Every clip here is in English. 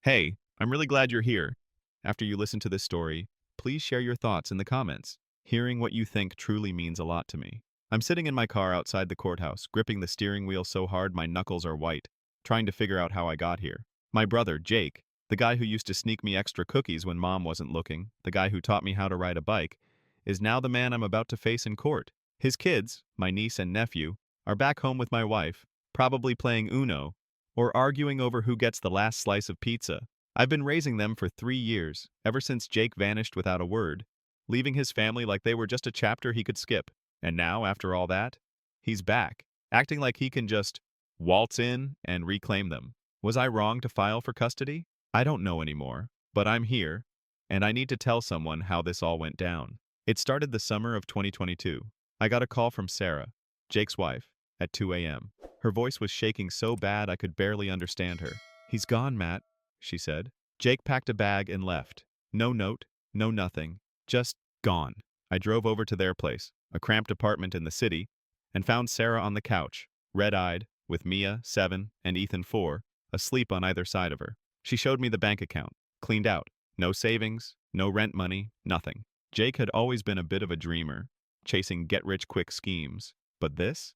Hey, I'm really glad you're here. After you listen to this story, please share your thoughts in the comments. Hearing what you think truly means a lot to me. I'm sitting in my car outside the courthouse, gripping the steering wheel so hard my knuckles are white, trying to figure out how I got here. My brother, Jake, the guy who used to sneak me extra cookies when mom wasn't looking, the guy who taught me how to ride a bike, is now the man I'm about to face in court. His kids, my niece and nephew, are back home with my wife, probably playing Uno or arguing over who gets the last slice of pizza. I've been raising them for 3 years, ever since Jake vanished without a word, leaving his family like they were just a chapter he could skip. And now, after all that, he's back, acting like he can just waltz in and reclaim them. Was I wrong to file for custody? I don't know anymore, but I'm here, and I need to tell someone how this all went down. It started the summer of 2022. I got a call from Sarah, Jake's wife, at 2 a.m. Her voice was shaking so bad I could barely understand her. "He's gone, Matt," she said. Jake packed a bag and left. No note, no nothing. Just gone. I drove over to their place, a cramped apartment in the city, and found Sarah on the couch, red-eyed, with Mia, 7, and Ethan, 4, asleep on either side of her. She showed me the bank account, cleaned out. No savings, no rent money, nothing. Jake had always been a bit of a dreamer, chasing get-rich-quick schemes. But this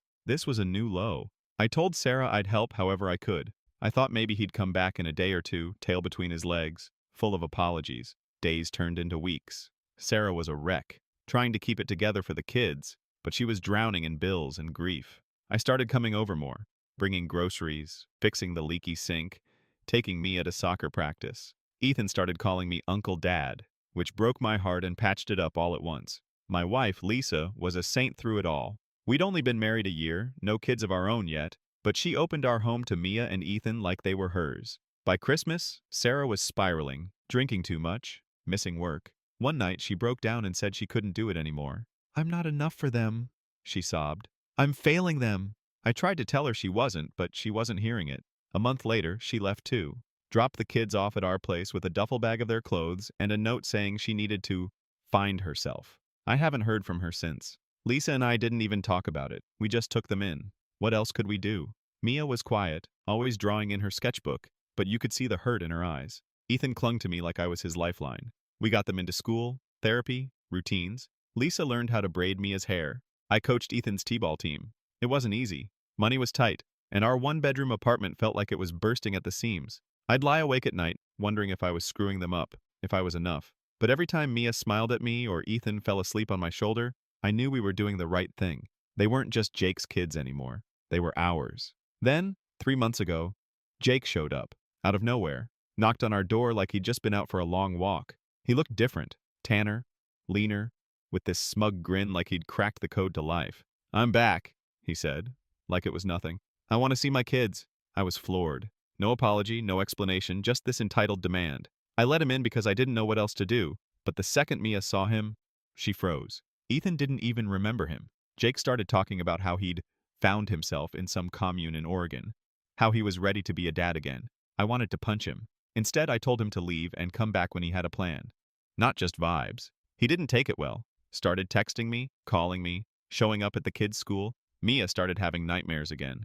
was a new low. I told Sarah I'd help however I could. I thought maybe he'd come back in a day or two, tail between his legs, full of apologies. Days turned into weeks. Sarah was a wreck, trying to keep it together for the kids, but she was drowning in bills and grief. I started coming over more, bringing groceries, fixing the leaky sink, taking Mia to soccer practice. Ethan started calling me Uncle Dad, which broke my heart and patched it up all at once. My wife, Lisa, was a saint through it all. We'd only been married a year, no kids of our own yet, but she opened our home to Mia and Ethan like they were hers. By Christmas, Sarah was spiraling, drinking too much, missing work. One night, she broke down and said she couldn't do it anymore. "I'm not enough for them," she sobbed. "I'm failing them." I tried to tell her she wasn't, but she wasn't hearing it. A month later, she left too. Dropped the kids off at our place with a duffel bag of their clothes and a note saying she needed to find herself. I haven't heard from her since. Lisa and I didn't even talk about it. We just took them in. What else could we do? Mia was quiet, always drawing in her sketchbook, but you could see the hurt in her eyes. Ethan clung to me like I was his lifeline. We got them into school, therapy, routines. Lisa learned how to braid Mia's hair. I coached Ethan's t-ball team. It wasn't easy. Money was tight, and our one-bedroom apartment felt like it was bursting at the seams. I'd lie awake at night, wondering if I was screwing them up, if I was enough. But every time Mia smiled at me or Ethan fell asleep on my shoulder, I knew we were doing the right thing. They weren't just Jake's kids anymore. They were ours. Then, 3 months ago, Jake showed up, out of nowhere, knocked on our door like he'd just been out for a long walk. He looked different, tanner, leaner, with this smug grin like he'd cracked the code to life. "I'm back," he said, like it was nothing. "I want to see my kids." I was floored. No apology, no explanation, just this entitled demand. I let him in because I didn't know what else to do, but the second Mia saw him, she froze. Ethan didn't even remember him. Jake started talking about how he'd found himself in some commune in Oregon, how he was ready to be a dad again. I wanted to punch him. Instead, I told him to leave and come back when he had a plan. Not just vibes. He didn't take it well. Started texting me, calling me, showing up at the kids' school. Mia started having nightmares again.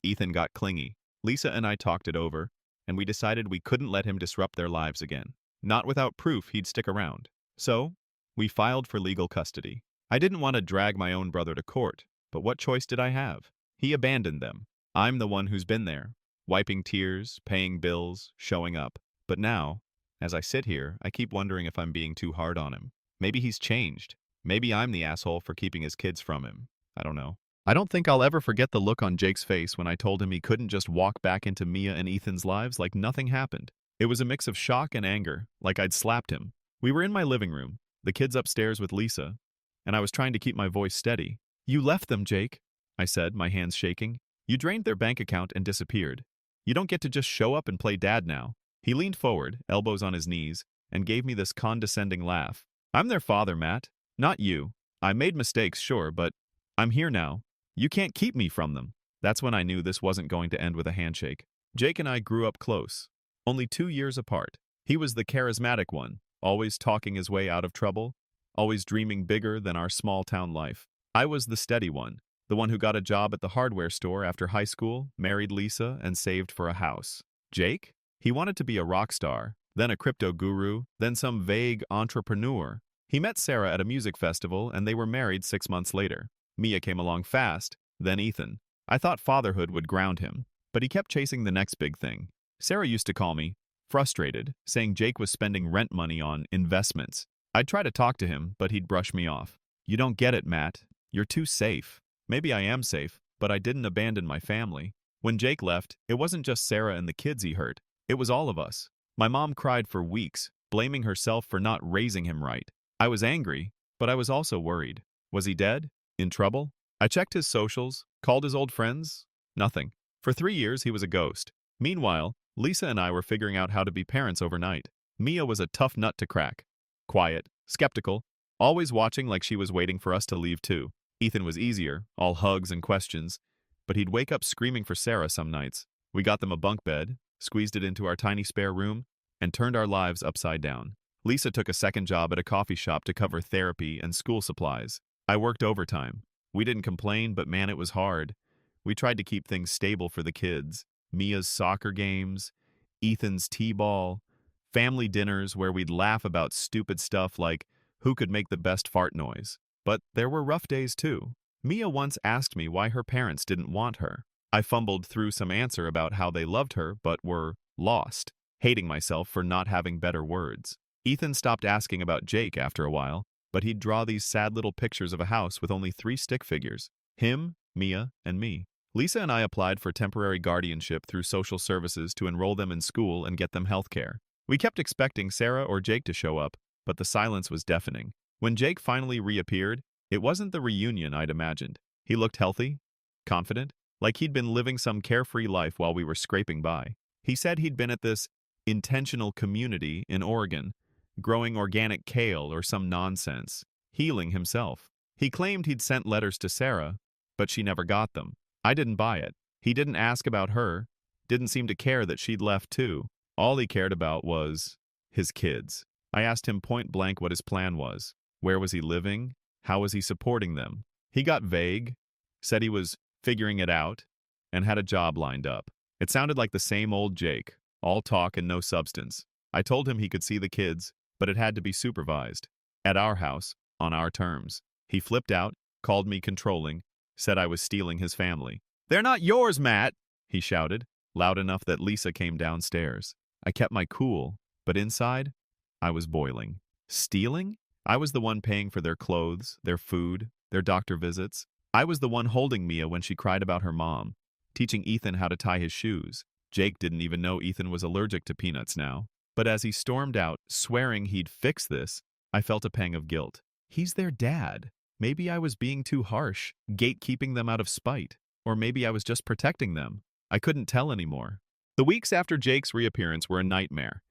Ethan got clingy. Lisa and I talked it over, and we decided we couldn't let him disrupt their lives again. Not without proof he'd stick around. So, we filed for legal custody. I didn't want to drag my own brother to court, but what choice did I have? He abandoned them. I'm the one who's been there, wiping tears, paying bills, showing up. But now, as I sit here, I keep wondering if I'm being too hard on him. Maybe he's changed. Maybe I'm the asshole for keeping his kids from him. I don't know. I don't think I'll ever forget the look on Jake's face when I told him he couldn't just walk back into Mia and Ethan's lives like nothing happened. It was a mix of shock and anger, like I'd slapped him. We were in my living room, the kids upstairs with Lisa, and I was trying to keep my voice steady. "You left them, Jake," I said, my hands shaking. "You drained their bank account and disappeared. You don't get to just show up and play dad now." He leaned forward, elbows on his knees, and gave me this condescending laugh. "I'm their father, Matt, not you. I made mistakes, sure, but I'm here now. You can't keep me from them." That's when I knew this wasn't going to end with a handshake. Jake and I grew up close, only 2 years apart. He was the charismatic one, always talking his way out of trouble, always dreaming bigger than our small-town life. I was the steady one, the one who got a job at the hardware store after high school, married Lisa, and saved for a house. Jake? He wanted to be a rock star, then a crypto guru, then some vague entrepreneur. He met Sarah at a music festival and they were married 6 months later. Mia came along fast, then Ethan. I thought fatherhood would ground him, but he kept chasing the next big thing. Sarah used to call me, frustrated, saying Jake was spending rent money on investments. I'd try to talk to him, but he'd brush me off. You don't get it, Matt. You're too safe. Maybe I am safe, but I didn't abandon my family. When Jake left, it wasn't just Sarah and the kids he hurt. It was all of us. My mom cried for weeks, blaming herself for not raising him right. I was angry, but I was also worried. Was he dead? In trouble? I checked his socials, called his old friends. Nothing. For 3 years, he was a ghost. Meanwhile, Lisa and I were figuring out how to be parents overnight. Mia was a tough nut to crack. Quiet, skeptical, always watching like she was waiting for us to leave too. Ethan was easier, all hugs and questions, but he'd wake up screaming for Sarah some nights. We got them a bunk bed, squeezed it into our tiny spare room, and turned our lives upside down. Lisa took a second job at a coffee shop to cover therapy and school supplies. I worked overtime. We didn't complain, but man, it was hard. We tried to keep things stable for the kids. Mia's soccer games, Ethan's t-ball, family dinners where we'd laugh about stupid stuff like who could make the best fart noise. But there were rough days too. Mia once asked me why her parents didn't want her. I fumbled through some answer about how they loved her but were lost, hating myself for not having better words. Ethan stopped asking about Jake after a while, but he'd draw these sad little pictures of a house with only 3 stick figures. Him, Mia, and me. Lisa and I applied for temporary guardianship through social services to enroll them in school and get them health care. We kept expecting Sarah or Jake to show up, but the silence was deafening. When Jake finally reappeared, it wasn't the reunion I'd imagined. He looked healthy, confident, like he'd been living some carefree life while we were scraping by. He said he'd been at this intentional community in Oregon, growing organic kale or some nonsense, healing himself. He claimed he'd sent letters to Sarah, but she never got them. I didn't buy it. He didn't ask about her, didn't seem to care that she'd left too. All he cared about was his kids. I asked him point blank what his plan was. Where was he living? How was he supporting them? He got vague, said he was figuring it out, and had a job lined up. It sounded like the same old Jake, all talk and no substance. I told him he could see the kids, but it had to be supervised. At our house, on our terms. He flipped out, called me controlling, said I was stealing his family. "They're not yours, Matt!" he shouted, loud enough that Lisa came downstairs. I kept my cool, but inside, I was boiling. Stealing? I was the one paying for their clothes, their food, their doctor visits. I was the one holding Mia when she cried about her mom, teaching Ethan how to tie his shoes. Jake didn't even know Ethan was allergic to peanuts now. But as he stormed out, swearing he'd fix this, I felt a pang of guilt. He's their dad. Maybe I was being too harsh, gatekeeping them out of spite. Or maybe I was just protecting them. I couldn't tell anymore. The weeks after Jake's reappearance were a nightmare.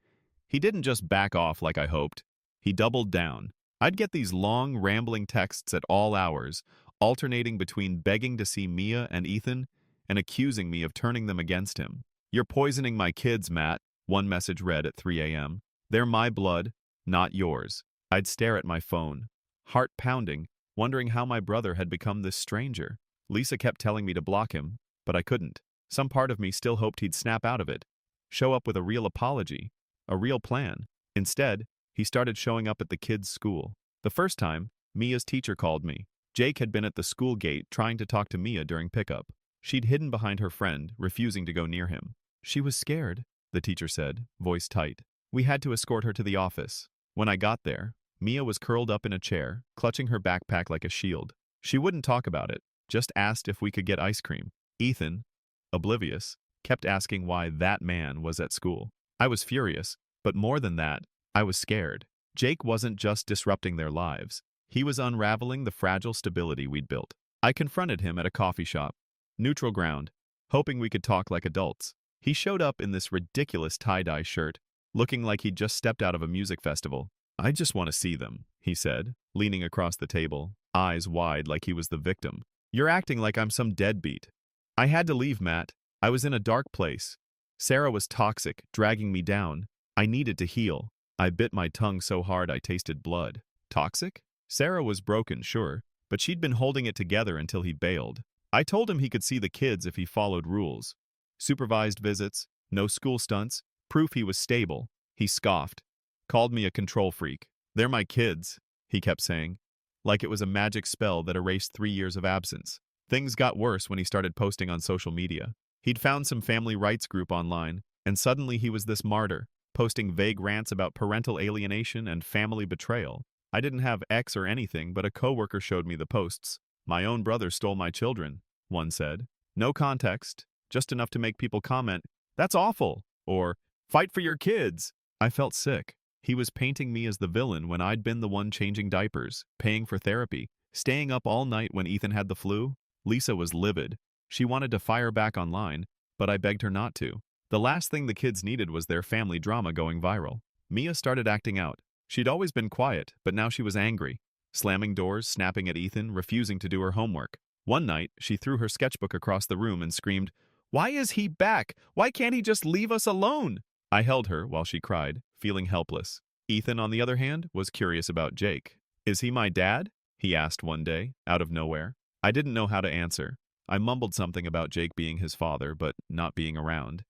He didn't just back off like I hoped. He doubled down. I'd get these long, rambling texts at all hours, alternating between begging to see Mia and Ethan and accusing me of turning them against him. "You're poisoning my kids, Matt," one message read at 3 a.m. "They're my blood, not yours." I'd stare at my phone, heart pounding, wondering how my brother had become this stranger. Lisa kept telling me to block him, but I couldn't. Some part of me still hoped he'd snap out of it, show up with a real apology, a real plan. Instead, he started showing up at the kids' school. The first time, Mia's teacher called me. Jake had been at the school gate trying to talk to Mia during pickup. She'd hidden behind her friend, refusing to go near him. She was scared, the teacher said, voice tight. We had to escort her to the office. When I got there, Mia was curled up in a chair, clutching her backpack like a shield. She wouldn't talk about it, just asked if we could get ice cream. Ethan, oblivious, kept asking why that man was at school. I was furious, but more than that, I was scared. Jake wasn't just disrupting their lives. He was unraveling the fragile stability we'd built. I confronted him at a coffee shop, neutral ground, hoping we could talk like adults. He showed up in this ridiculous tie-dye shirt, looking like he'd just stepped out of a music festival. "I just want to see them," he said, leaning across the table, eyes wide like he was the victim. "You're acting like I'm some deadbeat." I had to leave, Matt. I was in a dark place. Sarah was toxic, dragging me down. I needed to heal. I bit my tongue so hard I tasted blood. Toxic? Sarah was broken, sure, but she'd been holding it together until he bailed. I told him he could see the kids if he followed rules. Supervised visits, no school stunts, Proof he was stable. He scoffed. Called me a control freak. "They're my kids," he kept saying, like it was a magic spell that erased 3 years of absence. Things got worse when he started posting on social media. He'd found some family rights group online, and suddenly he was this martyr, posting vague rants about parental alienation and family betrayal. I didn't have X or anything, but a coworker showed me the posts. "My own brother stole my children," one said. No context, just enough to make people comment, "That's awful," or "Fight for your kids." I felt sick. He was painting me as the villain when I'd been the one changing diapers, paying for therapy, staying up all night when Ethan had the flu. Lisa was livid. She wanted to fire back online, but I begged her not to. The last thing the kids needed was their family drama going viral. Mia started acting out. She'd always been quiet, but now she was angry. Slamming doors, snapping at Ethan, refusing to do her homework. One night, she threw her sketchbook across the room and screamed, "Why is he back? Why can't he just leave us alone?" I held her while she cried, feeling helpless. Ethan, on the other hand, was curious about Jake. "Is he my dad?" he asked one day, out of nowhere. I didn't know how to answer. I mumbled something about Jake being his father, but not being around.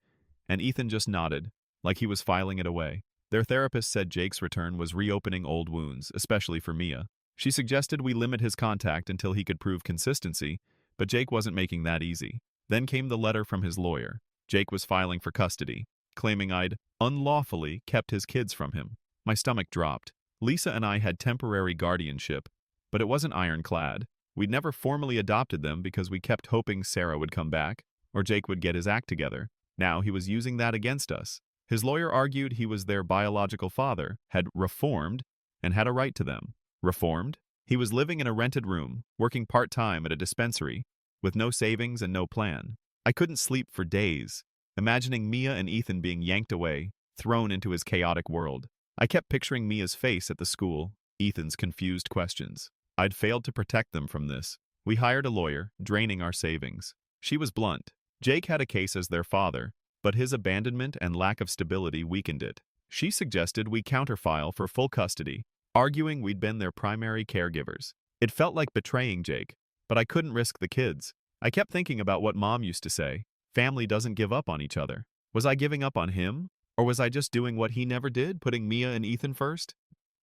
And Ethan just nodded, like he was filing it away. Their therapist said Jake's return was reopening old wounds, especially for Mia. She suggested we limit his contact until he could prove consistency, but Jake wasn't making that easy. Then came the letter from his lawyer. Jake was filing for custody, claiming I'd unlawfully kept his kids from him. My stomach dropped. Lisa and I had temporary guardianship, but it wasn't ironclad. We'd never formally adopted them because we kept hoping Sarah would come back, or Jake would get his act together. Now he was using that against us. His lawyer argued he was their biological father, had reformed, and had a right to them. Reformed? He was living in a rented room, working part-time at a dispensary, with no savings and no plan. I couldn't sleep for days, imagining Mia and Ethan being yanked away, thrown into his chaotic world. I kept picturing Mia's face at the school, Ethan's confused questions. I'd failed to protect them from this. We hired a lawyer, draining our savings. She was blunt. Jake had a case as their father, but his abandonment and lack of stability weakened it. She suggested we counterfile for full custody, arguing we'd been their primary caregivers. It felt like betraying Jake, but I couldn't risk the kids. I kept thinking about what Mom used to say, family doesn't give up on each other. Was I giving up on him? Or was I just doing what he never did, putting Mia and Ethan first?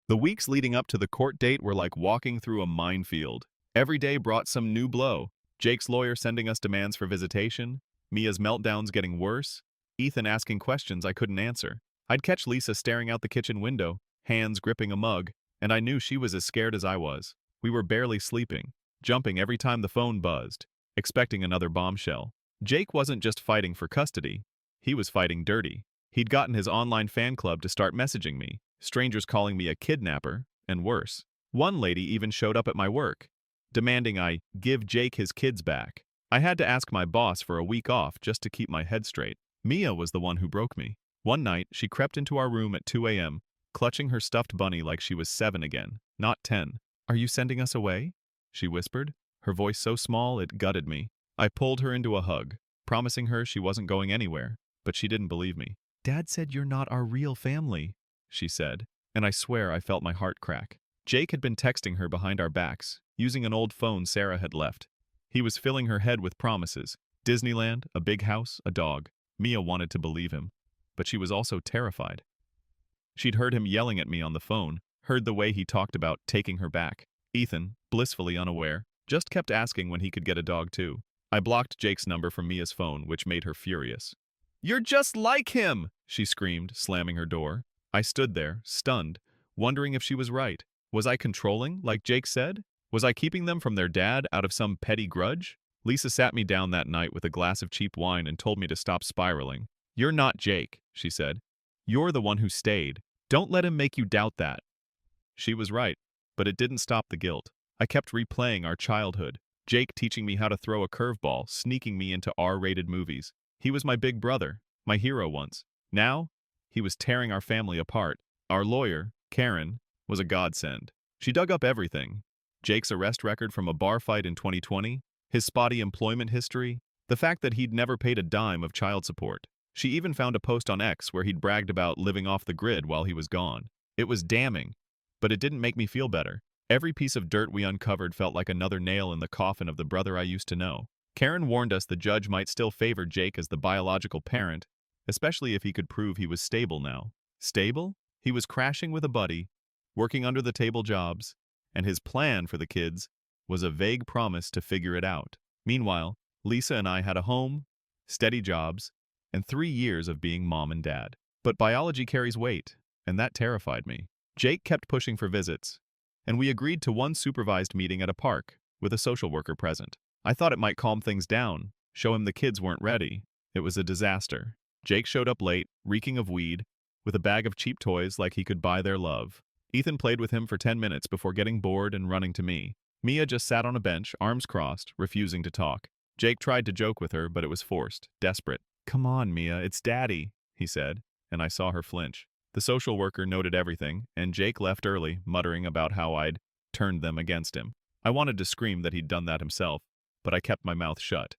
The weeks leading up to the court date were like walking through a minefield. Every day brought some new blow. Jake's lawyer sending us demands for visitation, Mia's meltdowns getting worse, Ethan asking questions I couldn't answer. I'd catch Lisa staring out the kitchen window, hands gripping a mug, and I knew she was as scared as I was. We were barely sleeping, jumping every time the phone buzzed, expecting another bombshell. Jake wasn't just fighting for custody, he was fighting dirty. He'd gotten his online fan club to start messaging me, strangers calling me a kidnapper, and worse. One lady even showed up at my work, demanding I give Jake his kids back. I had to ask my boss for a week off just to keep my head straight. Mia was the one who broke me. One night, she crept into our room at 2 a.m., clutching her stuffed bunny like she was 7 again, not 10. "Are you sending us away?" she whispered, her voice so small it gutted me. I pulled her into a hug, promising her she wasn't going anywhere, but she didn't believe me. "Dad said you're not our real family," she said, and I swear I felt my heart crack. Jake had been texting her behind our backs, using an old phone Sarah had left. He was filling her head with promises. Disneyland, a big house, a dog. Mia wanted to believe him, but she was also terrified. She'd heard him yelling at me on the phone, heard the way he talked about taking her back. Ethan, blissfully unaware, just kept asking when he could get a dog too. I blocked Jake's number from Mia's phone, which made her furious. "You're just like him!" she screamed, slamming her door. I stood there, stunned, wondering if she was right. Was I controlling, like Jake said? Was I keeping them from their dad out of some petty grudge? Lisa sat me down that night with a glass of cheap wine and told me to stop spiraling. "You're not Jake," she said. "You're the one who stayed. Don't let him make you doubt that." She was right, but it didn't stop the guilt. I kept replaying our childhood. Jake teaching me how to throw a curveball, sneaking me into R-rated movies. He was my big brother, my hero once. Now, he was tearing our family apart. Our lawyer, Karen, was a godsend. She dug up everything. Jake's arrest record from a bar fight in 2020, his spotty employment history, the fact that he'd never paid a dime of child support. She even found a post on X where he'd bragged about living off the grid while he was gone. It was damning, but it didn't make me feel better. Every piece of dirt we uncovered felt like another nail in the coffin of the brother I used to know. Karen warned us the judge might still favor Jake as the biological parent, especially if he could prove he was stable now. Stable? He was crashing with a buddy, working under the table jobs, and his plan for the kids was a vague promise to figure it out. Meanwhile, Lisa and I had a home, steady jobs, and 3 years of being mom and dad. But biology carries weight, and that terrified me. Jake kept pushing for visits, and we agreed to one supervised meeting at a park, with a social worker present. I thought it might calm things down, show him the kids weren't ready. It was a disaster. Jake showed up late, reeking of weed, with a bag of cheap toys like he could buy their love. Ethan played with him for 10 minutes before getting bored and running to me. Mia just sat on a bench, arms crossed, refusing to talk. Jake tried to joke with her, but it was forced, desperate. "Come on, Mia, it's Daddy," he said, and I saw her flinch. The social worker noted everything, and Jake left early, muttering about how I'd turned them against him. I wanted to scream that he'd done that himself, but I kept my mouth shut.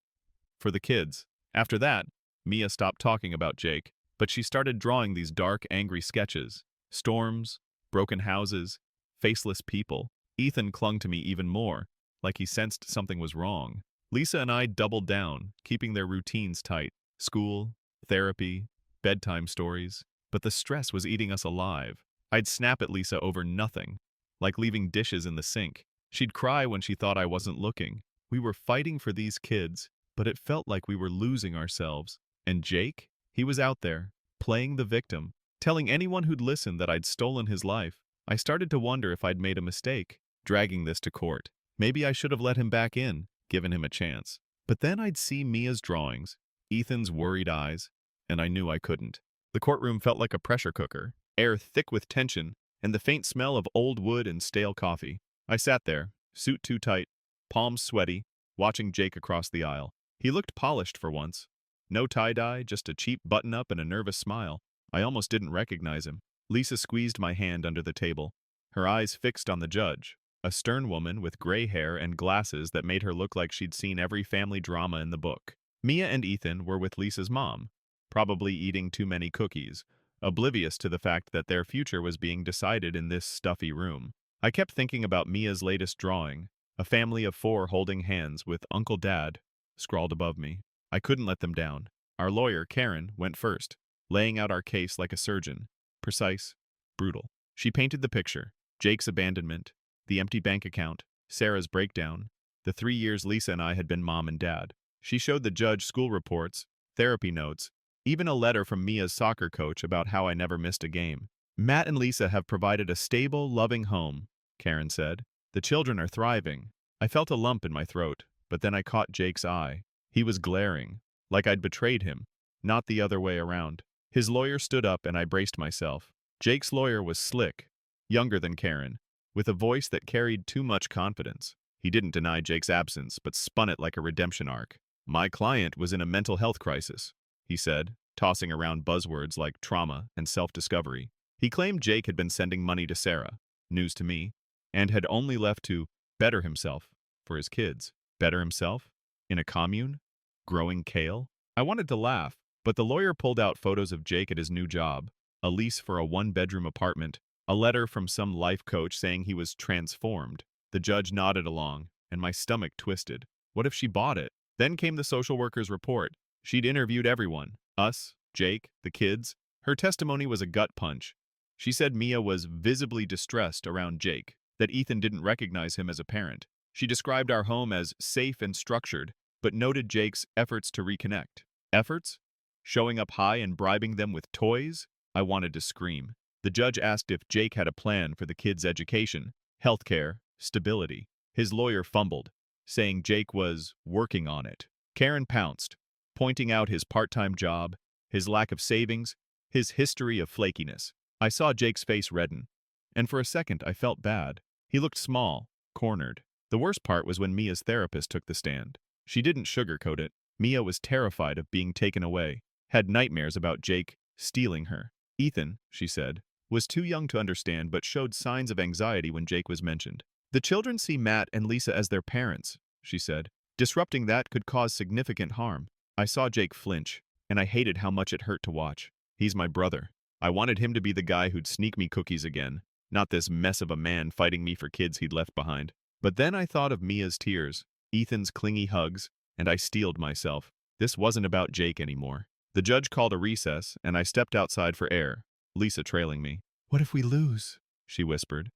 For the kids. After that, Mia stopped talking about Jake, but she started drawing these dark, angry sketches. Storms, broken houses, faceless people. Ethan clung to me even more, like he sensed something was wrong. Lisa and I doubled down, keeping their routines tight. School, therapy, bedtime stories. But the stress was eating us alive. I'd snap at Lisa over nothing, like leaving dishes in the sink. She'd cry when she thought I wasn't looking. We were fighting for these kids, but it felt like we were losing ourselves. And Jake? He was out there, playing the victim, telling anyone who'd listen that I'd stolen his life. I started to wonder if I'd made a mistake, dragging this to court. Maybe I should have let him back in, given him a chance. But then I'd see Mia's drawings, Ethan's worried eyes, and I knew I couldn't. The courtroom felt like a pressure cooker, air thick with tension, and the faint smell of old wood and stale coffee. I sat there, suit too tight, palms sweaty, watching Jake across the aisle. He looked polished for once. No tie-dye, just a cheap button-up and a nervous smile. I almost didn't recognize him. Lisa squeezed my hand under the table, her eyes fixed on the judge, a stern woman with gray hair and glasses that made her look like she'd seen every family drama in the book. Mia and Ethan were with Lisa's mom, probably eating too many cookies, oblivious to the fact that their future was being decided in this stuffy room. I kept thinking about Mia's latest drawing, a family of 4 holding hands with Uncle Dad scrawled above me. I couldn't let them down. Our lawyer, Karen, went first, laying out our case like a surgeon. Precise, brutal. She painted the picture: Jake's abandonment, the empty bank account, Sarah's breakdown, the 3 years Lisa and I had been mom and dad. She showed the judge school reports, therapy notes, even a letter from Mia's soccer coach about how I never missed a game. "Matt and Lisa have provided a stable, loving home," Karen said. "The children are thriving." I felt a lump in my throat, but then I caught Jake's eye. He was glaring, like I'd betrayed him, not the other way around. His lawyer stood up and I braced myself. Jake's lawyer was slick, younger than Karen, with a voice that carried too much confidence. He didn't deny Jake's absence, but spun it like a redemption arc. "My client was in a mental health crisis," he said, tossing around buzzwords like trauma and self-discovery. He claimed Jake had been sending money to Sarah, news to me, and had only left to better himself for his kids. Better himself? In a commune? Growing kale? I wanted to laugh, but the lawyer pulled out photos of Jake at his new job, a lease for a 1-bedroom apartment, a letter from some life coach saying he was transformed. The judge nodded along, and my stomach twisted. What if she bought it? Then came the social worker's report. She'd interviewed everyone. Us, Jake, the kids. Her testimony was a gut punch. She said Mia was visibly distressed around Jake, that Ethan didn't recognize him as a parent. She described our home as safe and structured, but noted Jake's efforts to reconnect. Efforts? Showing up high and bribing them with toys? I wanted to scream. The judge asked if Jake had a plan for the kids' education, healthcare, stability. His lawyer fumbled, saying Jake was working on it. Karen pounced, pointing out his part-time job, his lack of savings, his history of flakiness. I saw Jake's face redden, and for a second I felt bad. He looked small, cornered. The worst part was when Mia's therapist took the stand. She didn't sugarcoat it. Mia was terrified of being taken away, had nightmares about Jake stealing her. Ethan, she said, was too young to understand but showed signs of anxiety when Jake was mentioned. The children see Matt and Lisa as their parents, she said. Disrupting that could cause significant harm. I saw Jake flinch, and I hated how much it hurt to watch. He's my brother. I wanted him to be the guy who'd sneak me cookies again, not this mess of a man fighting me for kids he'd left behind. But then I thought of Mia's tears, Ethan's clingy hugs, and I steeled myself. This wasn't about Jake anymore. The judge called a recess, and I stepped outside for air, Lisa trailing me. "What if we lose?" she whispered,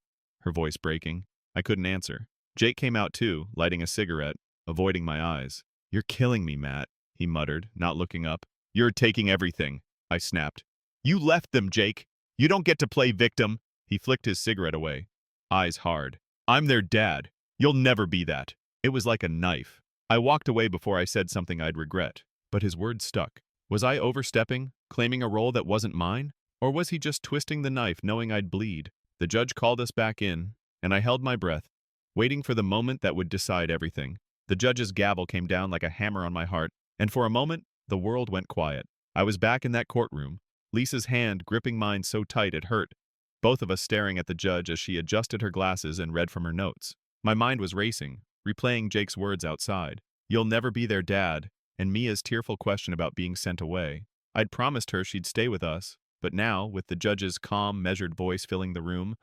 her voice breaking. I couldn't answer. Jake came out too, lighting a cigarette, avoiding my eyes. "You're killing me, Matt," he muttered, not looking up. "You're taking everything," I snapped. "You left them, Jake. You don't get to play victim." He flicked his cigarette away, eyes hard. "I'm their dad. You'll never be that." It was like a knife. I walked away before I said something I'd regret, but his words stuck. Was I overstepping, claiming a role that wasn't mine? Or was he just twisting the knife, knowing I'd bleed? The judge called us back in, and I held my breath, waiting for the moment that would decide everything. The judge's gavel came down like a hammer on my heart, and for a moment, the world went quiet. I was back in that courtroom, Lisa's hand gripping mine so tight it hurt, both of us staring at the judge as she adjusted her glasses and read from her notes. My mind was racing, replaying Jake's words outside. "You'll never be their dad," and Mia's tearful question about being sent away. I'd promised her she'd stay with us, but now, with the judge's calm, measured voice filling the room,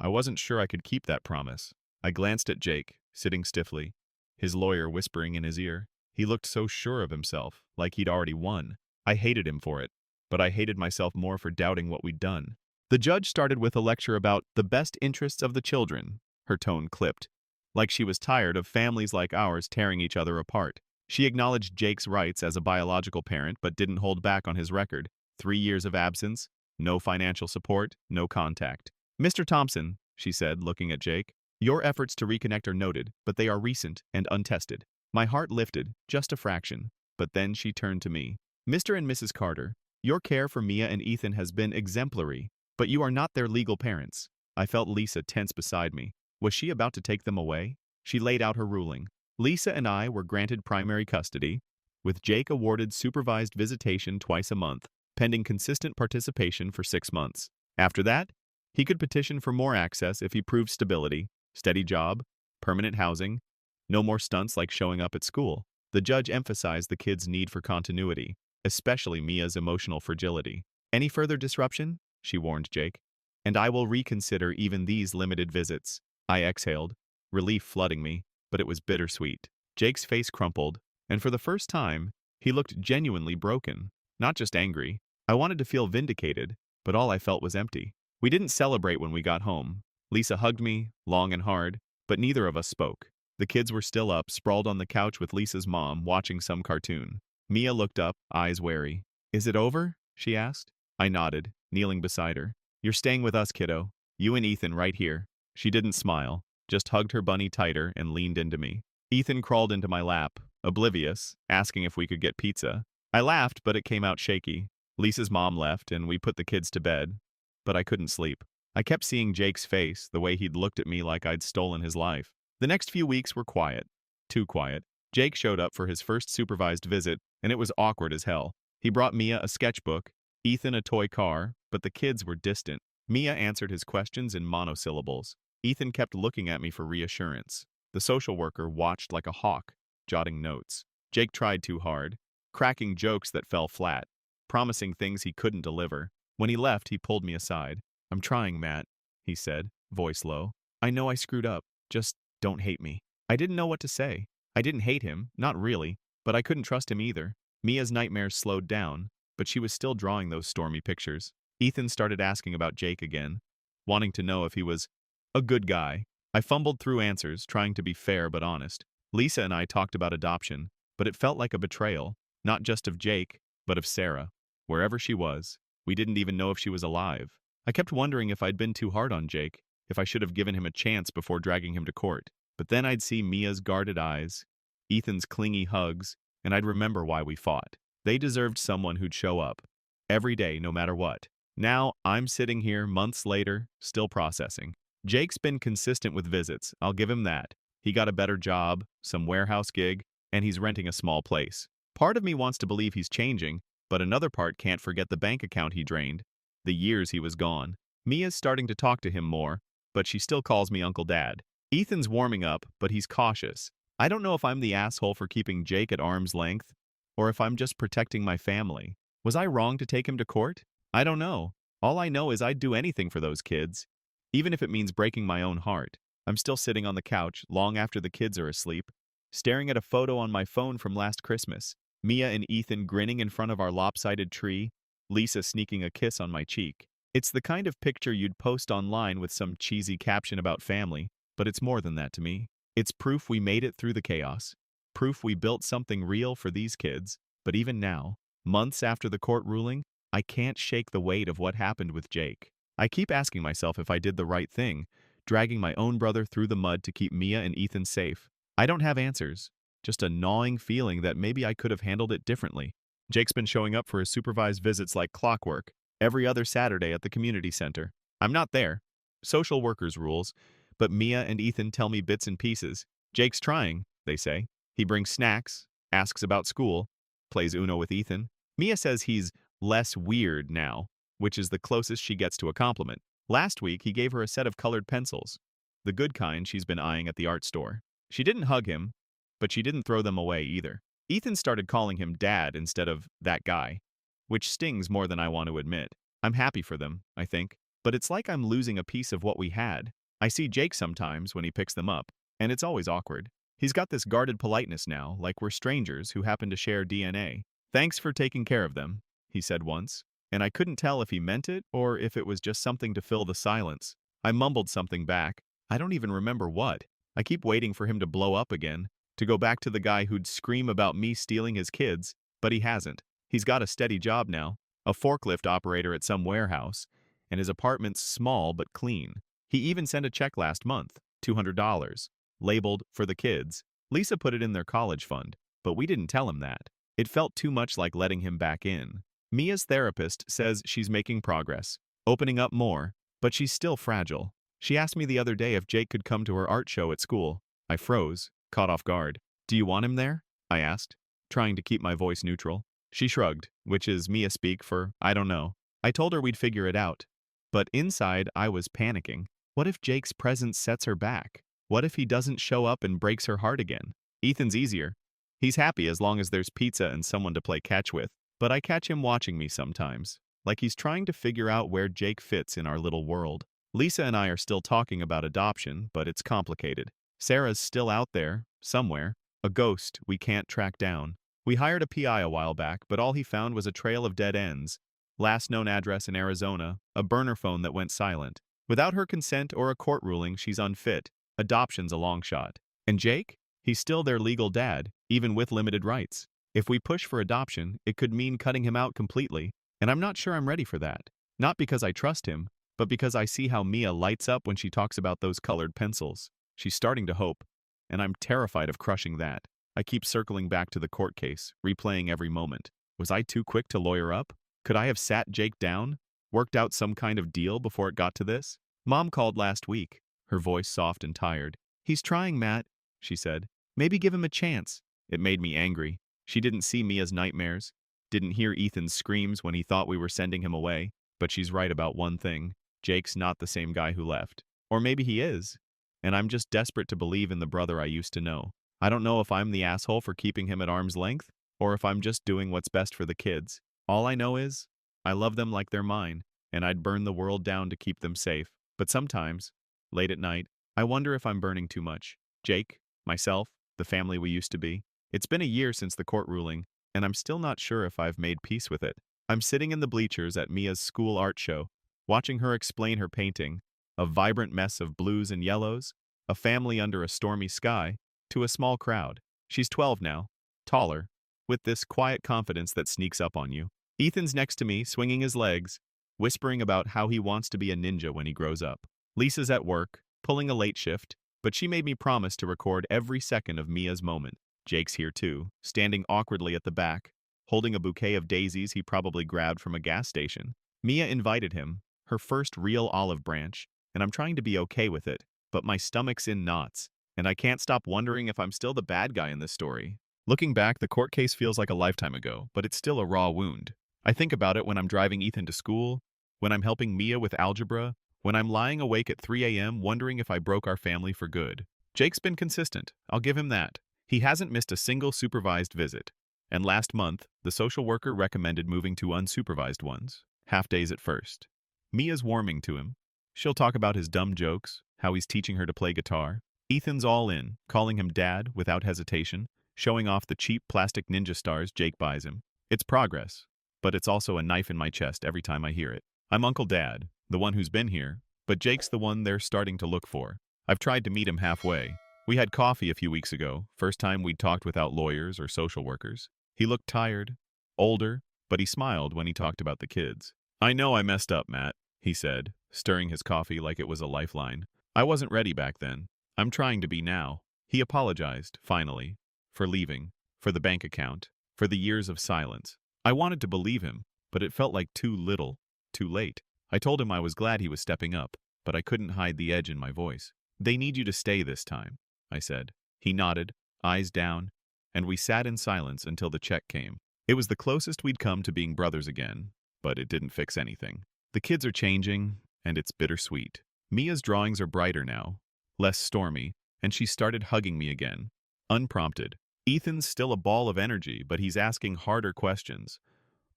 I wasn't sure I could keep that promise. I glanced at Jake, sitting stiffly, his lawyer whispering in his ear. He looked so sure of himself, like he'd already won. I hated him for it, but I hated myself more for doubting what we'd done. The judge started with a lecture about the best interests of the children. Her tone clipped, like she was tired of families like ours tearing each other apart. She acknowledged Jake's rights as a biological parent but didn't hold back on his record. 3 years of absence, no financial support, no contact. "Mr. Thompson," she said, looking at Jake, "your efforts to reconnect are noted, but they are recent and untested." My heart lifted, just a fraction, but then she turned to me. "Mr. and Mrs. Carter, your care for Mia and Ethan has been exemplary, but you are not their legal parents." I felt Lisa tense beside me. Was she about to take them away? She laid out her ruling. Lisa and I were granted primary custody, with Jake awarded supervised visitation twice a month, pending consistent participation for 6 months. After that, he could petition for more access if he proved stability, steady job, permanent housing, no more stunts like showing up at school. The judge emphasized the kids' need for continuity, especially Mia's emotional fragility. "Any further disruption?" she warned Jake. "And I will reconsider even these limited visits." I exhaled, relief flooding me, but it was bittersweet. Jake's face crumpled, and for the first time, he looked genuinely broken, not just angry. I wanted to feel vindicated, but all I felt was empty. We didn't celebrate when we got home. Lisa hugged me, long and hard, but neither of us spoke. The kids were still up, sprawled on the couch with Lisa's mom, watching some cartoon. Mia looked up, eyes wary. "Is it over?" she asked. I nodded, kneeling beside her. "You're staying with us, kiddo. You and Ethan right here." She didn't smile, just hugged her bunny tighter and leaned into me. Ethan crawled into my lap, oblivious, asking if we could get pizza. I laughed, but it came out shaky. Lisa's mom left, and we put the kids to bed. But I couldn't sleep. I kept seeing Jake's face, the way he'd looked at me like I'd stolen his life. The next few weeks were quiet. Too quiet. Jake showed up for his first supervised visit, and it was awkward as hell. He brought Mia a sketchbook, Ethan a toy car, but the kids were distant. Mia answered his questions in monosyllables. Ethan kept looking at me for reassurance. The social worker watched like a hawk, jotting notes. Jake tried too hard, cracking jokes that fell flat, promising things he couldn't deliver. When he left, he pulled me aside. "I'm trying, Matt," he said, voice low. "I know I screwed up. Just don't hate me." I didn't know what to say. I didn't hate him, not really, but I couldn't trust him either. Mia's nightmares slowed down, but she was still drawing those stormy pictures. Ethan started asking about Jake again, wanting to know if he was a good guy. I fumbled through answers, trying to be fair but honest. Lisa and I talked about adoption, but it felt like a betrayal, not just of Jake, but of Sarah. Wherever she was, we didn't even know if she was alive. I kept wondering if I'd been too hard on Jake, if I should have given him a chance before dragging him to court. But then I'd see Mia's guarded eyes, Ethan's clingy hugs, and I'd remember why we fought. They deserved someone who'd show up, every day, no matter what. Now, I'm sitting here, months later, still processing. Jake's been consistent with visits, I'll give him that. He got a better job, some warehouse gig, and he's renting a small place. Part of me wants to believe he's changing, but another part can't forget the bank account he drained, the years he was gone. Mia's starting to talk to him more, but she still calls me Uncle Dad. Ethan's warming up, but he's cautious. I don't know if I'm the asshole for keeping Jake at arm's length, or if I'm just protecting my family. Was I wrong to take him to court? I don't know. All I know is I'd do anything for those kids, even if it means breaking my own heart. I'm still sitting on the couch, long after the kids are asleep, staring at a photo on my phone from last Christmas. Mia and Ethan grinning in front of our lopsided tree, Lisa sneaking a kiss on my cheek. It's the kind of picture you'd post online with some cheesy caption about family, but it's more than that to me. It's proof we made it through the chaos. Proof we built something real for these kids. But even now, months after the court ruling, I can't shake the weight of what happened with Jake. I keep asking myself if I did the right thing, dragging my own brother through the mud to keep Mia and Ethan safe. I don't have answers, just a gnawing feeling that maybe I could have handled it differently. Jake's been showing up for his supervised visits like clockwork, every other Saturday at the community center. I'm not there. Social workers rules, but Mia and Ethan tell me bits and pieces. Jake's trying, they say. He brings snacks, asks about school, plays Uno with Ethan. Mia says he's less weird now, which is the closest she gets to a compliment. Last week, he gave her a set of colored pencils, the good kind she's been eyeing at the art store. She didn't hug him, but she didn't throw them away either. Ethan started calling him Dad instead of that guy, which stings more than I want to admit. I'm happy for them, I think, but it's like I'm losing a piece of what we had. I see Jake sometimes when he picks them up, and it's always awkward. He's got this guarded politeness now, like we're strangers who happen to share DNA. Thanks for taking care of them, he said once, and I couldn't tell if he meant it or if it was just something to fill the silence. I mumbled something back. I don't even remember what. I keep waiting for him to blow up again, to go back to the guy who'd scream about me stealing his kids, but he hasn't. He's got a steady job now, a forklift operator at some warehouse, and his apartment's small but clean. He even sent a check last month, $200, labeled for the kids. Lisa put it in their college fund, but we didn't tell him that. It felt too much like letting him back in. Mia's therapist says she's making progress, opening up more, but she's still fragile. She asked me the other day if Jake could come to her art show at school. I froze, caught off guard. Do you want him there? I asked, trying to keep my voice neutral. She shrugged, which is Mia speak for I don't know. I told her we'd figure it out. But inside, I was panicking. What if Jake's presence sets her back? What if he doesn't show up and breaks her heart again? Ethan's easier. He's happy as long as there's pizza and someone to play catch with. But I catch him watching me sometimes, like he's trying to figure out where Jake fits in our little world. Lisa and I are still talking about adoption, but it's complicated. Sarah's still out there, somewhere, a ghost we can't track down. We hired a PI a while back, but all he found was a trail of dead ends. Last known address in Arizona, a burner phone that went silent. Without her consent or a court ruling, she's unfit. Adoption's a long shot. And Jake? He's still their legal dad, even with limited rights. If we push for adoption, it could mean cutting him out completely, and I'm not sure I'm ready for that. Not because I trust him, but because I see how Mia lights up when she talks about those colored pencils. She's starting to hope, and I'm terrified of crushing that. I keep circling back to the court case, replaying every moment. Was I too quick to lawyer up? Could I have sat Jake down? Worked out some kind of deal before it got to this? Mom called last week, her voice soft and tired. He's trying, Matt, she said. Maybe give him a chance. It made me angry. She didn't see Mia's nightmares, didn't hear Ethan's screams when he thought we were sending him away. But she's right about one thing. Jake's not the same guy who left. Or maybe he is. And I'm just desperate to believe in the brother I used to know. I don't know if I'm the asshole for keeping him at arm's length, or if I'm just doing what's best for the kids. All I know is, I love them like they're mine, and I'd burn the world down to keep them safe. But sometimes, late at night, I wonder if I'm burning too much. Jake, myself, the family we used to be. It's been a year since the court ruling, and I'm still not sure if I've made peace with it. I'm sitting in the bleachers at Mia's school art show, watching her explain her painting, a vibrant mess of blues and yellows, a family under a stormy sky, to a small crowd. She's 12 now, taller, with this quiet confidence that sneaks up on you. Ethan's next to me, swinging his legs, whispering about how he wants to be a ninja when he grows up. Lisa's at work, pulling a late shift, but she made me promise to record every second of Mia's moment. Jake's here too, standing awkwardly at the back, holding a bouquet of daisies he probably grabbed from a gas station. Mia invited him, her first real olive branch, and I'm trying to be okay with it, but my stomach's in knots, and I can't stop wondering if I'm still the bad guy in this story. Looking back, the court case feels like a lifetime ago, but it's still a raw wound. I think about it when I'm driving Ethan to school, when I'm helping Mia with algebra, when I'm lying awake at 3 a.m. wondering if I broke our family for good. Jake's been consistent, I'll give him that. He hasn't missed a single supervised visit. And last month, the social worker recommended moving to unsupervised ones, half days at first. Mia's warming to him. She'll talk about his dumb jokes, how he's teaching her to play guitar. Ethan's all in, calling him dad without hesitation, showing off the cheap plastic ninja stars Jake buys him. It's progress, but it's also a knife in my chest every time I hear it. I'm Uncle Dad, the one who's been here, but Jake's the one they're starting to look for. I've tried to meet him halfway. We had coffee a few weeks ago, first time we'd talked without lawyers or social workers. He looked tired, older, but he smiled when he talked about the kids. I know I messed up, Matt, he said, stirring his coffee like it was a lifeline. I wasn't ready back then. I'm trying to be now. He apologized, finally, for leaving, for the bank account, for the years of silence. I wanted to believe him, but it felt like too little, too late. I told him I was glad he was stepping up, but I couldn't hide the edge in my voice. They need you to stay this time, I said. He nodded, eyes down, and we sat in silence until the check came. It was the closest we'd come to being brothers again, but it didn't fix anything. The kids are changing, and it's bittersweet. Mia's drawings are brighter now, less stormy, and she started hugging me again, unprompted. Ethan's still a ball of energy, but he's asking harder questions.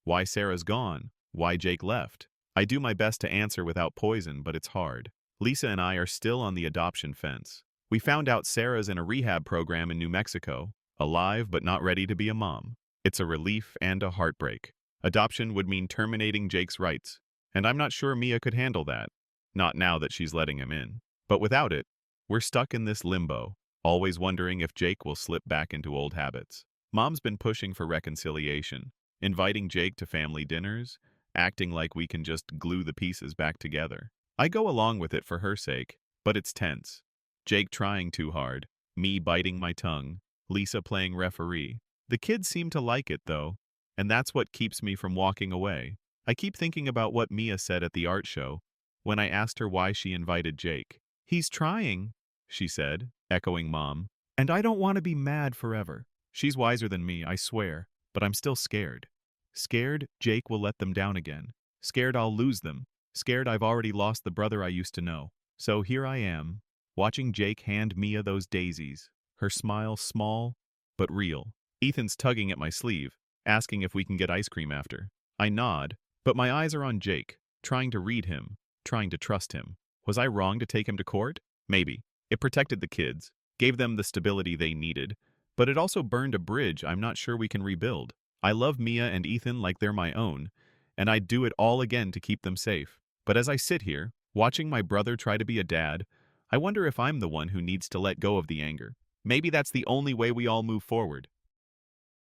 Why Sarah's gone? Why Jake left? I do my best to answer without poison, but it's hard. Lisa and I are still on the adoption fence. We found out Sarah's in a rehab program in New Mexico, alive but not ready to be a mom. It's a relief and a heartbreak. Adoption would mean terminating Jake's rights, and I'm not sure Mia could handle that. Not now that she's letting him in. But without it, we're stuck in this limbo, always wondering if Jake will slip back into old habits. Mom's been pushing for reconciliation, inviting Jake to family dinners, acting like we can just glue the pieces back together. I go along with it for her sake, but it's tense. Jake trying too hard, me biting my tongue, Lisa playing referee. The kids seem to like it, though, and that's what keeps me from walking away. I keep thinking about what Mia said at the art show when I asked her why she invited Jake. He's trying, she said, echoing Mom, and I don't want to be mad forever. She's wiser than me, I swear, but I'm still scared. Scared Jake will let them down again. Scared I'll lose them. Scared I've already lost the brother I used to know. So here I am, watching Jake hand Mia those daisies, her smile small but real. Ethan's tugging at my sleeve, asking if we can get ice cream after. I nod, but my eyes are on Jake, trying to read him, trying to trust him. Was I wrong to take him to court? Maybe. It protected the kids, gave them the stability they needed, but it also burned a bridge I'm not sure we can rebuild. I love Mia and Ethan like they're my own, and I'd do it all again to keep them safe. But as I sit here, watching my brother try to be a dad, I wonder if I'm the one who needs to let go of the anger. Maybe that's the only way we all move forward.